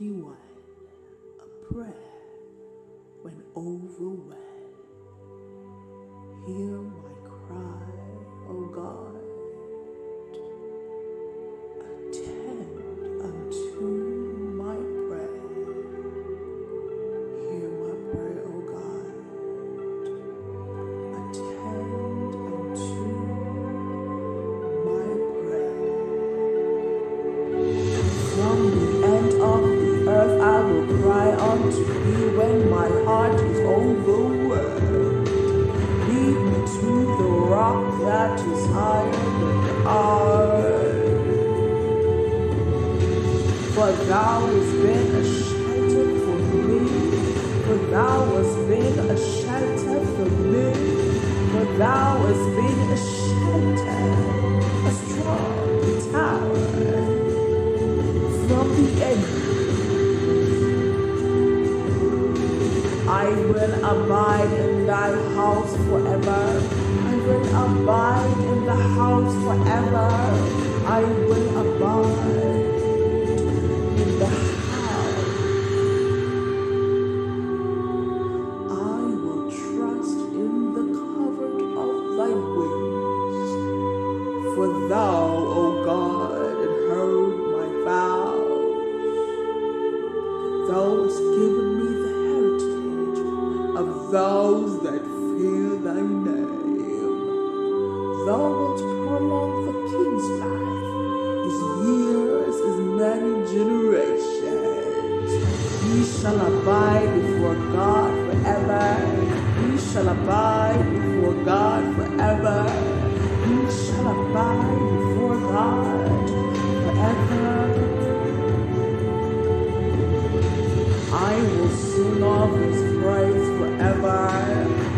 21. A prayer when overwhelmed. Hear my cry, O God. Attend unto my prayer. Hear my prayer, O God. Attend unto my prayer. From the end of the earth I will cry unto thee when my heart is overwhelmed. Lead me to the rock that is higher than I. For thou hast been a shelter for me. For thou hast been a shelter for me. For thou hast been a shelter, a strong tower from the enemy. I will abide in thy house forever. I will abide in the house forever. I will abide in the house. I will trust in the covert of thy wings. For thou, O God, hast heard my vows. Thou hast given me the heritage of those that fear thy name. Thou wilt prolong the king's life, his years, his many generations. He shall abide before God forever. He shall abide before God forever. He shall abide before God forever. I will sing of his praise forever.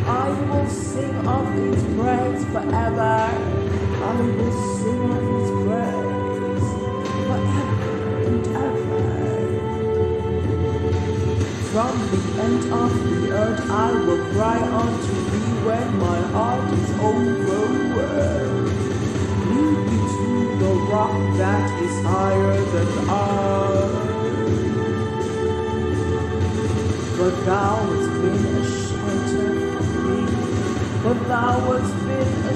I will sing of his praise forever. I will sing of his praise forever and ever. From the end of the earth I will cry unto thee when my heart is overwhelmed. Lead me to the rock that is higher than I. For thou hast been a shelter for me. For thou hast been a